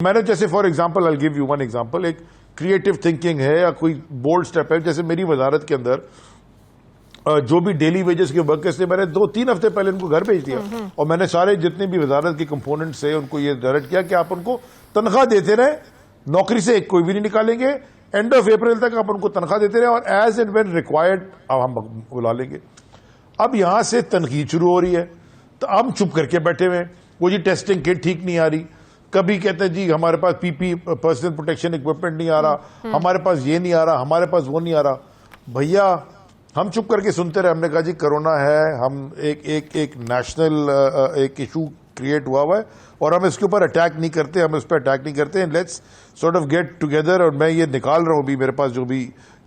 میں نے جیسے for example I'll give you one example، ایک کریٹو تھنکنگ ہے یا کوئی بولڈ سٹیپ ہے، جیسے میری وزارت کے اندر جو بھی ڈیلی ویجز کے ورکرز تھے، میں نے 2-3 ہفتے پہلے ان کو گھر بھیج دیا، اور میں نے سارے جتنے بھی وزارت کے کمپوننٹس ہیں ان کو یہ ڈائریکٹ کیا کہ آپ ان کو تنخواہ دیتے رہیں، نوکری سے کوئی بھی نہیں نکالیں گے، اینڈ آف اپریل تک آپ ان کو تنخواہ دیتے رہیں، اور ایز اینڈ وین ریکوائرڈ اب ہم بلا لیں گے۔ اب یہاں سے تنقید شروع ہو رہی ہے تو ہم چپ کر کے بیٹھے ہوئے ہیں، وہ جی ٹیسٹنگ کٹ ٹھیک نہیں آ رہی، کبھی کہتے ہیں جی ہمارے پاس پی پرسنل پروٹیکشن اکوپمنٹ نہیں آ رہا، ہمارے پاس یہ نہیں آ رہا، ہمارے پاس وہ نہیں آ رہا۔ بھیا ہم چپ کر کے سنتے رہے، ہم نے کہا جی کرونا ہے، ہم ایک نیشنل ایک ایشو کریٹ ہوا ہے اور ہم اس کے اوپر اٹیک نہیں کرتے، ہم اس پہ اٹیک نہیں کرتے، let's sort of get together. اور میں یہ نکال رہا ہوں بھی، میرے پاس جو بھی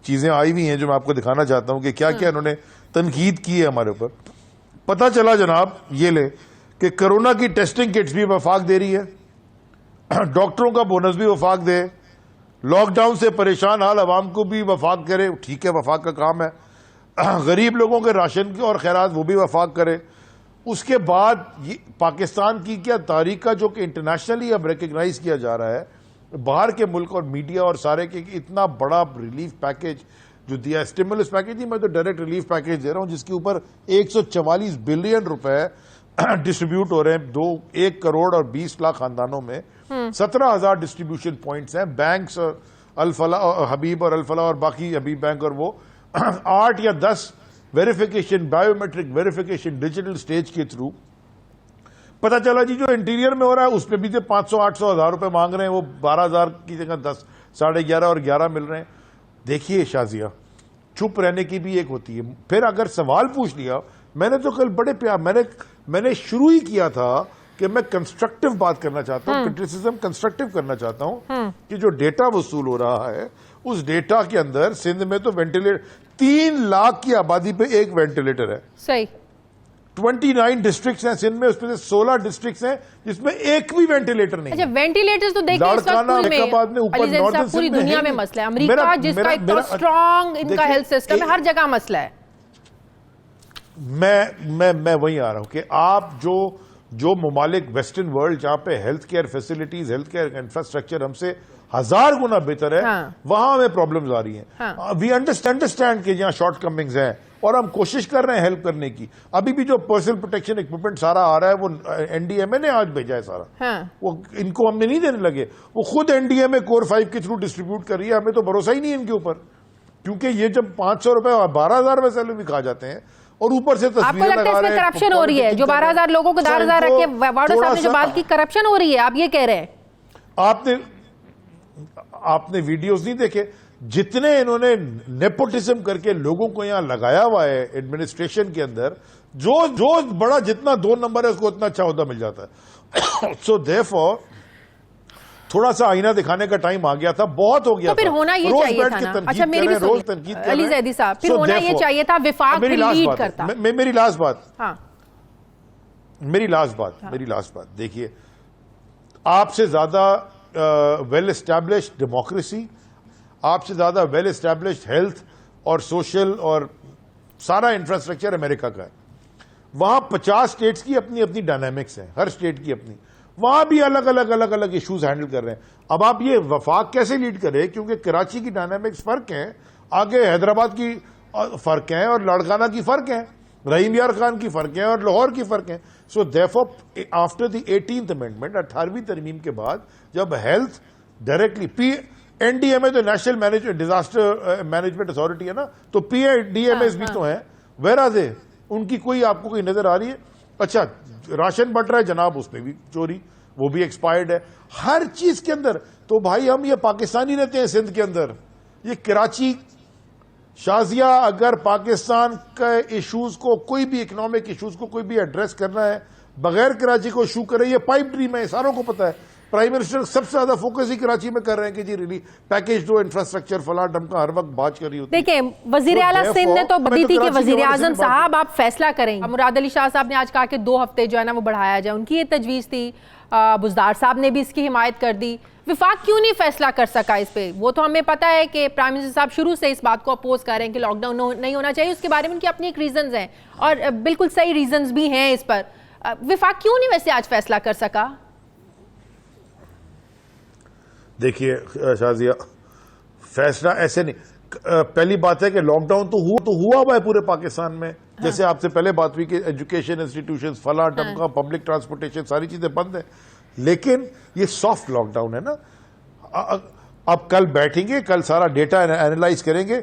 چیزیں آئی ہوئی ہیں جو میں آپ کو دکھانا چاہتا ہوں کہ کیا کیا انہوں نے تنقید کی ہے ہمارے اوپر۔ پتہ چلا جناب یہ لے کہ کرونا کی ٹیسٹنگ کٹس بھی وفاق دے رہی ہے، ڈاکٹروں کا بونس بھی وفاق دے، لاک ڈاؤن سے پریشان حال عوام کو بھی وفاق کرے، ٹھیک ہے وفاق کا کام ہے، غریب لوگوں کے راشن اور خیرات وہ بھی وفاق کرے۔ اس کے بعد پاکستان کی کیا تاریخ کا جو کہ انٹرنیشنلی اب ریکگنائز کیا جا رہا ہے، باہر کے ملک اور میڈیا اور سارے کے اتنا بڑا ریلیف پیکج جو دیا، اسٹیمولس پیکج نہیں، میں تو ڈائریکٹ ریلیف پیکج دے رہا ہوں جس کے اوپر 144 بلین روپے ڈسٹریبیوٹ ہو رہے ہیں 1 کروڑ اور 20 لاکھ خاندانوں میں، 17,000 ڈسٹریبیوشن پوائنٹس ہیں، بینکس الفلاح حبیب اور الفلاح اور باقی حبیب بینک اور وہ 8 یا 10 verification, biometric verification digital stage کے تھرو۔ پتہ چلا جی جو انٹیریئر میں ہو رہا ہے اس پہ بھی 500-800 ہزار روپے مانگ رہے ہیں، وہ 12,000 کی جگہ 10، 11.5 اور 11 مل رہے ہیں۔ دیکھیے شازیہ، چپ رہنے کی بھی ایک ہوتی ہے، پھر اگر سوال پوچھ لیا، میں نے تو کل بڑے پیار میں نے شروع ہی کیا تھا کہ میں کنسٹرکٹیو بات کرنا چاہتا ہوں، کرٹیسزم کنسٹرکٹیو کرنا چاہتا ہوں کہ جو ڈیٹا وصول ہو رہا ہے اس ڈیٹا کے اندر سندھ میں تو وینٹیلیٹر 3 لاکھ کی آبادی پہ ایک وینٹیلیٹر ہے، صحیح 29 ڈسٹرکٹس ہیں سندھ میں، اس میں سے 16 ڈسٹرکٹس ہیں جس میں ایک بھی وینٹیلیٹر نہیں ہے۔ اچھا وینٹیلیٹرز تو دیکھیں اس وقت پوری دنیا میں مسئلہ ہے، امریکہ جس کا اتنا اسٹرانگ ان کا ہیلتھ سسٹم ہے، ہر جگہ مسئلہ ہے۔ میں وہیں آ رہا ہوں کہ آپ جو ممالک ویسٹرن ورلڈ جہاں پہ health care facilities, health care infrastructure ہم سے 1000 گنا بہتر ہے، وہاں ہمیں پرابلمز آ رہی ہیں۔ وی انڈرسٹینڈ کہ جہاں شارٹ کمنگز ہیں اور ہم کوشش کر رہے ہیں ہیلپ کرنے کی۔ ابھی بھی جو پرسنل پروٹیکشن اکوپمنٹ سارا آ رہا ہے وہ NDMA نے آج بھیجا ہے سارا، وہ ان کو ہم نے نہیں دینے لگے، وہ خود NDMA کور 5 کے تھرو ڈسٹریبیوٹ کر رہی ہے، ہمیں تو بھروسہ ہی نہیں ان کے اوپر، کیونکہ یہ جب 500 روپے اور 12,000 روپے سیلری بھی کھا جاتے ہیں اور اوپر سے آپ کو لگتا ہے اس میں کرپشن ہو رہی ہے؟ جو 12,000 لوگوں کو 4,000 رکھ کے وارڈو صاحب نے جو بات کی، کرپشن ہو رہی ہے آپ یہ کہہ رہے ہیں؟ آپ نے ویڈیوز نہیں دیکھے جتنے انہوں نے نیپوٹزم کر کے لوگوں کو یہاں لگایا ہوا ہے ایڈمنسٹریشن کے اندر، جو بڑا جتنا 2 نمبر ہے اس کو اتنا اچھا عہدہ مل جاتا ہے۔ سو دیرفور تھوڑا سا آئینہ دکھانے کا ٹائم آ گیا تھا، بہت ہو گیا تو پھر ہونا یہ چاہیے تھا نا۔ اچھا میری بھی سنیے علی زیدی صاحب، پھر ہونا یہ چاہیے تھا وفاق پھر لیڈ کرتا۔ میری لاسٹ بات دیکھیے، آپ سے زیادہ ویل اسٹیبلشڈ ڈیموکریسی، آپ سے زیادہ ویل اسٹیبلشڈ ہیلتھ اور سوشل اور سارا انفراسٹرکچر امریکہ کا ہے۔ وہاں 50 اسٹیٹس کی اپنی اپنی ڈائنامکس ہیں، ہر اسٹیٹ کی اپنی، وہاں بھی الگ الگ ایشوز ہینڈل کر رہے ہیں۔ اب آپ یہ وفاق کیسے لیڈ کرے، کیونکہ کراچی کی ڈائنامکس فرق ہیں، آگے حیدرآباد کی فرق ہیں اور لاڑکانہ کی فرق ہیں، رحیم یار خان کی فرق ہیں اور لاہور کی فرق ہیں۔ سو دیرفور آفٹر دی 18th امینڈمنٹ، 18ویں ترمیم کے بعد جب ہیلتھ ڈائریکٹلی NDMA تو نیشنل ڈیزاسٹر مینجمنٹ اتھارٹی ہے نا، تو PDMAs بھی تو ہیں، ویئر آر دے؟ ان کی کوئی آپ کو کوئی نظر آ رہی ہے؟ اچھا راشن بٹ رہا ہے جناب، اس میں بھی چوری، وہ بھی ایکسپائرڈ ہے ہر چیز کے اندر۔ تو بھائی ہم یہ پاکستانی رہتے ہیں سندھ کے اندر، یہ کراچی شازیہ اگر پاکستان کے ایشوز کو، کوئی بھی اکنامک ایشوز کو کوئی بھی ایڈریس کرنا ہے بغیر کراچی کو ایشو کرے، یہ پائپ ڈریم ہے، ساروں کو پتا ہے۔ پرائم منسٹر سب سے زیادہ فوکس ہی کراچی میں کر رہے ہیں کہ جی ریلی پیکج دو، انفراسٹرکچر فلاں ڈمکا، ہر وقت بات کر رہی ہوتی ہے۔ دیکھیں وزیر اعلیٰ سندھ نے تو بدی تھی کہ وزیر اعظم صاحب آپ فیصلہ کریں۔ مراد علی شاہ صاحب نے آج کہا کہ 2 ہفتے جو ہے نا وہ بڑھایا جائے، ان کی یہ تجویز تھی، بزدار صاحب نے بھی اس کی حمایت کر دی۔ وفاق کیوں نہیں فیصلہ کر سکا اس پہ؟ وہ تو ہمیں پتہ ہے کہ پرائم منسٹر صاحب شروع سے اس بات کو اپوز کر رہے ہیں کہ لاک ڈاؤن نہیں ہونا چاہیے، اس کے بارے میں ان کی اپنی ایک ریزنز ہیں اور بالکل صحیح ریزنز بھی ہیں اس پر۔ وفاق کیوں نہیں ویسے آج فیصلہ کر سکا؟ دیکھیے شازیہ، فیصلہ ایسے نہیں. پہلی بات ہے کہ لاک ڈاؤن تو ہوا ہوا ہے پورے پاکستان میں. جیسے آپ سے پہلے بات ہوئی کہ ایجوکیشن انسٹیٹیوشنز فلاں ٹمکا، پبلک ٹرانسپورٹیشن، ساری چیزیں بند ہیں. لیکن یہ سافٹ لاک ڈاؤن ہے نا. اب کل بیٹھیں گے، کل سارا ڈیٹا اینالائز کریں گے.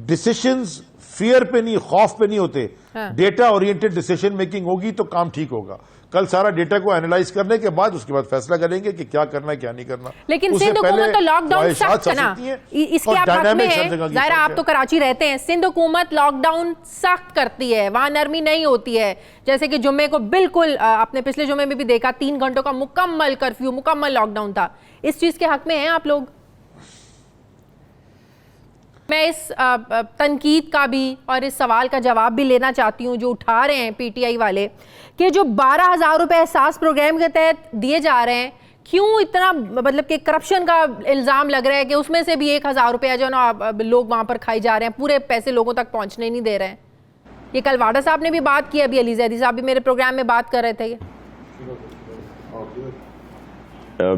ڈیسیشنز فیئر پہ نہیں، خوف پہ نہیں ہوتے. ڈیٹا اورینٹڈ ڈیسیشن میکنگ ہوگی تو کام ٹھیک ہوگا. کل سارا ڈیٹا کو اینالائز کرنے کے بعد اس کے بعد فیصلہ کریں گے کہ کیا کرنا ہے کیا نہیں کرنا. لیکن سندھ حکومت تو لاک ڈاؤن سخت ہے نا، اس کے آپ حق میں ہیں. ظاہر آپ تو کراچی رہتے ہیں. سندھ حکومت لاک ڈاؤن سخت کرتی ہے، وہاں نرمی نہیں ہوتی ہے. جیسے کہ جمعے کو بالکل آپ نے پچھلے جمعے میں بھی دیکھا 3 گھنٹوں کا مکمل کرفیو، مکمل لاک ڈاؤن تھا. اس چیز کے حق میں ہیں آپ لوگ؟ میں اس تنقید کا بھی اور اس سوال کا جواب بھی لینا چاہتی ہوں جو اٹھا رہے ہیں پی ٹی آئی والے کہ جو 12,000 روپے احساس پروگرام کے تحت دیے جا رہے ہیں، کیوں اتنا مطلب کہ کرپشن کا الزام لگ رہا ہے کہ اس میں سے بھی 1,000 روپے جو نا لوگ وہاں پر کھائی جا رہے ہیں، پورے پیسے لوگوں تک پہنچنے نہیں دے رہے ہیں. یہ کل واڈا صاحب نے بھی بات کی، ابھی علی زیدی صاحب بھی میرے پروگرام میں بات کر رہے تھے.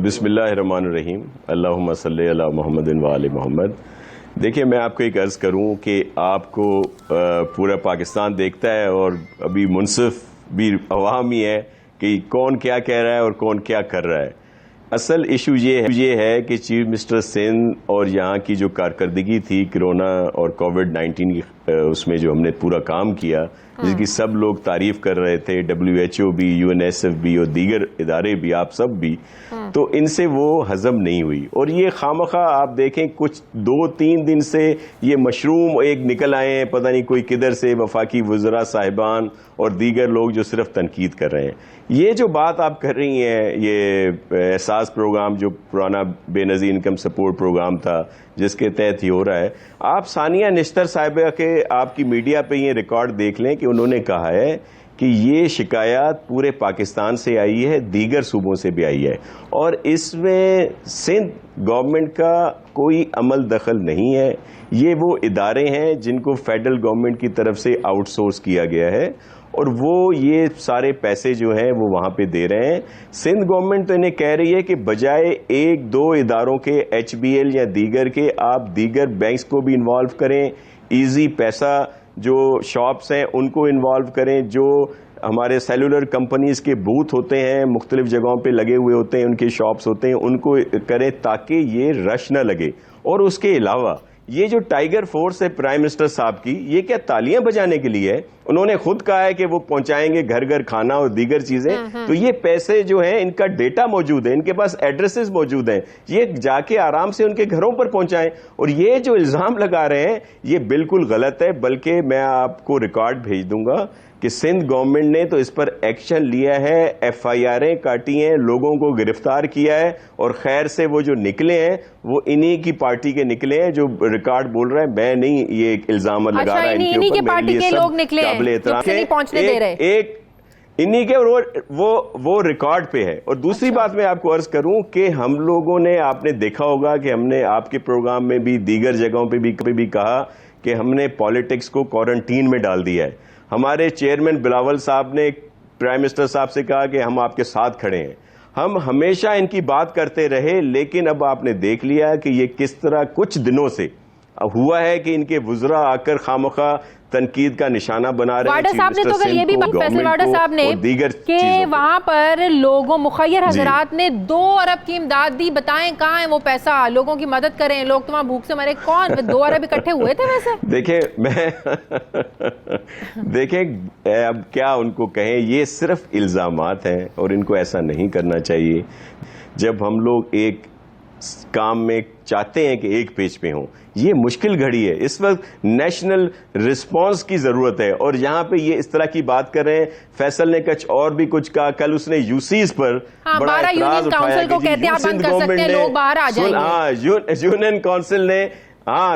بسم اللہ الرحمن الرحیم، اللہم صلی علی محمد و آل محمد. دیکھیں، میں آپ کو ایک عرض کروں کہ آپ کو پورا پاکستان دیکھتا ہے اور ابھی منصف بھی عوام ہی ہے کہ کون کیا کہہ رہا ہے اور کون کیا کر رہا ہے. اصل ایشو یہ ہے کہ چیف منسٹر سندھ اور یہاں کی جو کارکردگی تھی کرونا اور کووڈ-19 کی، اس میں جو ہم نے پورا کام کیا جس کی سب لوگ تعریف کر رہے تھے، WHO بھی، UNICEF بھی اور دیگر ادارے بھی، آپ سب بھی، تو ان سے وہ ہضم نہیں ہوئی. اور یہ خامخواہ آپ دیکھیں کچھ 2-3 دن سے یہ مشروم ایک نکل آئے ہیں، پتہ نہیں کوئی کدھر سے، وفاقی وزراء صاحبان اور دیگر لوگ جو صرف تنقید کر رہے ہیں. یہ جو بات آپ کر رہی ہیں، یہ احساس پروگرام جو پرانا بے نظیر انکم سپورٹ پروگرام تھا جس کے تحت ہی ہو رہا ہے، آپ ثانیہ نشتر صاحبہ کے آپ کی میڈیا پہ یہ ریکارڈ دیکھ لیں کہ انہوں نے کہا ہے کہ یہ شکایات پورے پاکستان سے آئی ہے، دیگر صوبوں سے بھی آئی ہے، اور اس میں سندھ گورنمنٹ کا کوئی عمل دخل نہیں ہے. یہ وہ ادارے ہیں جن کو فیڈرل گورنمنٹ کی طرف سے آؤٹ سورس کیا گیا ہے اور وہ یہ سارے پیسے جو ہیں وہ وہاں پہ دے رہے ہیں. سندھ گورنمنٹ تو انہیں کہہ رہی ہے کہ بجائے 1-2 اداروں کے HBL یا دیگر کے، آپ دیگر بینکس کو بھی انوالو کریں، ایزی پیسہ جو شاپس ہیں ان کو انوالو کریں، جو ہمارے سیلولر کمپنیز کے بوتھ ہوتے ہیں مختلف جگہوں پہ لگے ہوئے ہوتے ہیں، ان کے شاپس ہوتے ہیں، ان کو کریں تاکہ یہ رش نہ لگے. اور اس کے علاوہ یہ جو ٹائیگر فورس ہے پرائم منسٹر صاحب کی، یہ کیا تالیاں بجانے کے لیے ہے؟ انہوں نے خود کہا ہے کہ وہ پہنچائیں گے گھر گھر کھانا اور دیگر چیزیں. تو یہ پیسے جو ہیں ان کا ڈیٹا موجود ہے، ان کے پاس ایڈریسز موجود ہیں، یہ جا کے آرام سے ان کے گھروں پر پہنچائیں. اور یہ جو الزام لگا رہے ہیں یہ بالکل غلط ہے. بلکہ میں آپ کو ریکارڈ بھیج دوں گا کہ سندھ گورنمنٹ نے تو اس پر ایکشن لیا ہے، FIRیں کاٹی ہیں، لوگوں کو گرفتار کیا ہے، اور خیر سے وہ جو نکلے ہیں وہ انہی کی پارٹی کے نکلے ہیں جو ریکارڈ بول رہا ہے. میں نہیں یہ الزام لگا رہا ہے ان کے اوپر، میرے لیے سب قابل احترام ہے. ایک انہی کے وہ ریکارڈ پہ ہے. اور دوسری بات میں آپ کو عرض کروں کہ ہم لوگوں نے، آپ نے دیکھا ہوگا کہ ہم نے آپ کے پروگرام میں بھی دیگر جگہوں پہ بھی کہا کہ ہم نے پالیٹکس کو کوارنٹین میں ڈال دیا ہے. ہمارے چیئرمین بلاول صاحب نے پرائم منسٹر صاحب سے کہا کہ ہم آپ کے ساتھ کھڑے ہیں. ہم ہمیشہ ان کی بات کرتے رہے، لیکن اب آپ نے دیکھ لیا کہ یہ کس طرح کچھ دنوں سے ہوا ہے کہ ان کے وزراء آ کر خامخواہ تنقید کا نشانہ بنا رہے ہیں. واڈا صاحب نے تو کل یہ بھی فیصلہ واڈا صاحب نے کہ وہاں پر لوگوں مخیر حضرات نے 2 ارب کی امداد دی. بتائیں کہاں ہے وہ پیسہ؟ لوگوں کی مدد کریں، لوگ تو وہاں بھوک سے مرے. کون 2 ارب اکٹھے ہوئے تھے ویسے؟ دیکھیں اب کیا ان کو کہیں، یہ صرف الزامات ہیں اور ان کو ایسا نہیں کرنا چاہیے. جب ہم لوگ ایک کام میں چاہتے ہیں کہ ایک پیج پہ ہوں، یہ مشکل گھڑی ہے. اس وقت نیشنل رسپانس کی ضرورت ہے، اور یہاں پہ یہ اس طرح کی بات کر رہے ہیں. فیصل نے کچھ اور بھی کچھ کہا. کل اس نے UCs پر بڑا اعتراض اٹھایا کہ یونین کونسل نے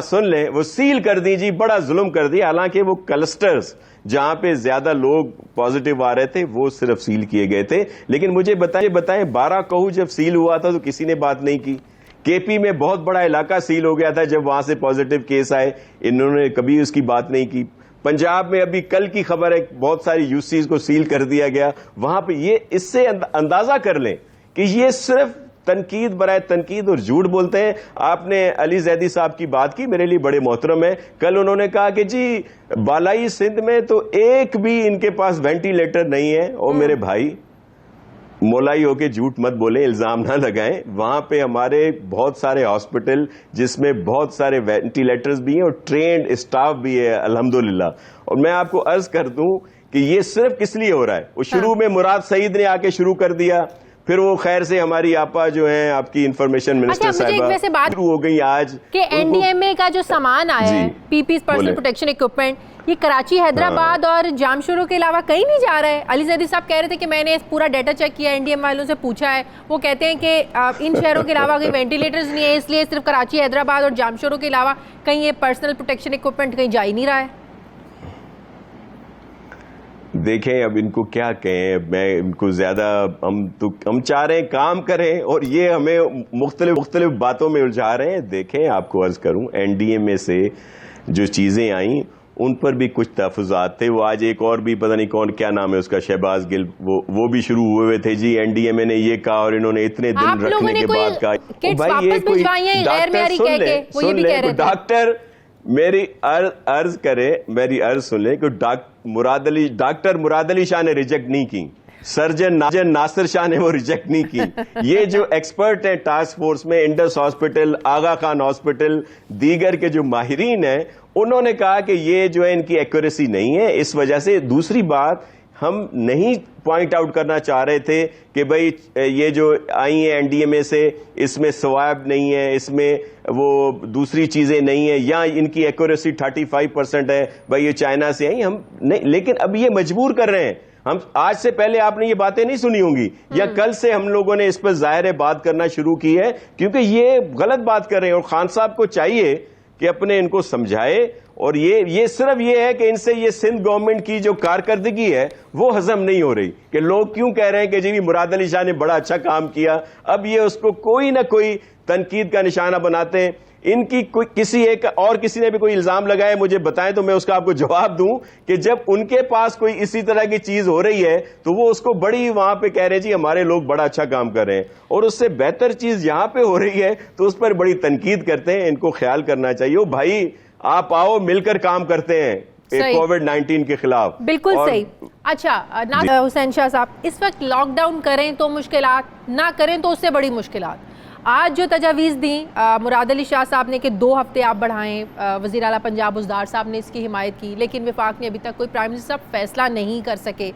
سن لیں وہ سیل کر دی جی، بڑا ظلم کر دیا. حالانکہ وہ کلسٹرز جہاں پہ زیادہ لوگ پازیٹیو آ رہے تھے وہ صرف سیل کیے گئے تھے. لیکن مجھے بتائیں 12 کہو جب سیل ہوا تھا تو کسی نے بات نہیں کی. KP میں بہت بڑا علاقہ سیل ہو گیا تھا جب وہاں سے پازیٹیو کیس آئے، انہوں نے کبھی اس کی بات نہیں کی. پنجاب میں ابھی کل کی خبر ہے بہت ساری UCs کو سیل کر دیا گیا. وہاں پہ یہ اس سے اندازہ کر لیں کہ یہ صرف تنقید برائے تنقید اور جھوٹ بولتے ہیں. آپ نے علی زیدی صاحب کی بات کی, میرے لیے بڑے محترم ہے. کل انہوں نے کہا کہ جی بالائی سندھ میں تو ایک بھی ان کے پاس وینٹیلیٹر نہیں ہے. اور میرے بھائی مولائی ہو کے جھوٹ مت بولیں, الزام نہ لگائیں. وہاں پہ ہمارے بہت سارے ہاسپٹل جس میں بہت سارے وینٹیلیٹرز بھی ہیں اور ٹرینڈ اسٹاف بھی ہے الحمدللہ. اور میں آپ کو عرض کر دوں کہ یہ صرف کس لیے ہو رہا ہے. وہ شروع میں مراد سعید نے آ کے شروع کر دیا, پھر وہ خیر سے ہماری آپا جو ہیں آپ کی انفارمیشن منسٹر صاحبہ شروع ہو گئی آج کہ این ڈی ایم اے کا جو سامان آیا ہے, P PEs personal protection equipment, یہ کراچی, حیدرآباد اور جامشورو کے علاوہ کہیں نہیں جا رہا ہے. علی زیدی صاحب کہہ رہے تھے کہ میں نے پورا ڈیٹا چیک کیا, این ڈی ایم والوں سے پوچھا ہے, وہ کہتے ہیں کہ ان شہروں کے علاوہ کوئی وینٹیلیٹرز نہیں ہے, اس لیے صرف کراچی, حیدرآباد اور جامشورو کے علاوہ کہیں یہ پرسنل پروٹیکشن اکوپمنٹ کہیں جا ہی نہیں رہا ہے. دیکھیں اب ان کو کیا کہیں, میں ان کو زیادہ ہم چاہ رہے ہیں کام کریں اور یہ ہمیں مختلف باتوں میں الجھا رہے ہیں. دیکھیں آپ کو عرض کروں, این ڈی ایم اے سے جو چیزیں آئیں ان پر بھی کچھ تحفظات تھے. وہ آج ایک اور بھی پتہ نہیں کون, کیا نام ہے اس کا, شہباز گل, وہ بھی شروع ہوئے تھے. جی این ڈی ایم اے نے یہ کہا اور انہوں نے اتنے دن رکھنے کے بعد کہا. بھائی یہ کوئی ڈاکٹر میری عرض کرے, میری عرض سن لیں کہ ڈاکٹر مراد علی شاہ نے ریجیکٹ نہیں کی, سرجن ناصر شاہ نے وہ ریجیکٹ نہیں کی. یہ جو ایکسپرٹ ہیں ٹاسک فورس میں, انڈس ہاسپٹل, آغا خان ہاسپٹل, دیگر کے جو ماہرین ہیں, انہوں نے کہا کہ یہ جو ہے ان کی ایکوریسی نہیں ہے. اس وجہ سے دوسری بات ہم نہیں پوائنٹ آؤٹ کرنا چاہ رہے تھے کہ بھئی یہ جو آئی ہیں این ڈی ایم اے سے, اس میں سواب نہیں ہے, اس میں وہ دوسری چیزیں نہیں ہیں, یا ان کی ایکوریسی 35% ہے, بھئی یہ چائنا سے آئی. ہم نہیں, لیکن اب یہ مجبور کر رہے ہیں. ہم آج سے پہلے آپ نے یہ باتیں نہیں سنی ہوں گی, یا کل سے ہم لوگوں نے اس پر ظاہر بات کرنا شروع کی ہے, کیونکہ یہ غلط بات کر رہے ہیں. اور خان صاحب کو چاہیے کہ اپنے ان کو سمجھائے. اور یہ صرف یہ ہے کہ ان سے یہ سندھ گورنمنٹ کی جو کارکردگی ہے وہ ہضم نہیں ہو رہی, کہ لوگ کیوں کہہ رہے ہیں کہ جی مراد علی شاہ نے بڑا اچھا کام کیا. اب یہ اس کو کوئی نہ کوئی تنقید کا نشانہ بناتے ہیں. ان کی کسی ایک اور کسی نے بھی کوئی الزام لگائے مجھے بتائیں تو میں اس کا آپ کو جواب دوں کہ جب ان کے پاس کوئی اسی طرح کی چیز ہو رہی ہے تو وہ اس کو بڑی وہاں پہ کہہ رہے جی ہمارے لوگ بڑا اچھا کام کر رہے ہیں, اور اس سے بہتر چیز یہاں پہ ہو رہی ہے تو اس پر بڑی تنقید کرتے ہیں. ان کو خیال کرنا چاہیے. بھائی آپ آؤ مل کر کام کرتے ہیں کووڈ-19 کے خلاف. بالکل صحیح. اچھا حسین شاہ صاحب, اس وقت لاک ڈاؤن کریں تو مشکلات, نہ کریں تو اس سے بڑی مشکلات. آج جو تجاویز دیں مراد علی شاہ صاحب نے کہ 2 ہفتے آپ بڑھائیں, وزیر اعلیٰ پنجاب بزدار صاحب نے اس کی حمایت کی, لیکن وفاق نے ابھی تک کوئی پرائم منسٹر صاحب فیصلہ نہیں کر سکے.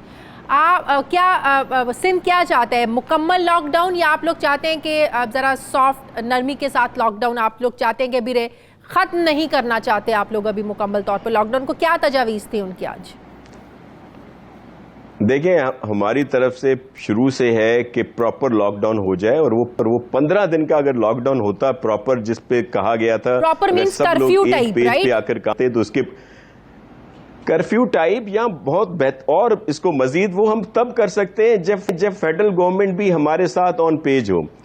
سندھ کیا چاہتا ہے, مکمل لاک ڈاؤن, یا آپ لوگ چاہتے ہیں کہ ذرا سافٹ نرمی کے ساتھ لاک ڈاؤن آپ لوگ چاہتے ہیں کہ ابھی ختم نہیں کرنا چاہتے آپ لوگ ابھی مکمل طور پر لاک ڈاؤن کو؟ کیا تجاویز تھی ان کی آج؟ دیکھیں ہماری طرف سے شروع سے ہے کہ پراپر لاک ڈاؤن ہو جائے, اور وہ 15 دن کا اگر لاک ڈاؤن ہوتا پراپر جس پہ کہا گیا تھا, proper means curfew type, page پہ آ کر کہتے تو اس کے کرفیو ٹائپ یا بہت بہتر, اور اس کو مزید وہ ہم تب کر سکتے ہیں جب فیڈرل گورنمنٹ بھی ہمارے ساتھ آن پیج ہو.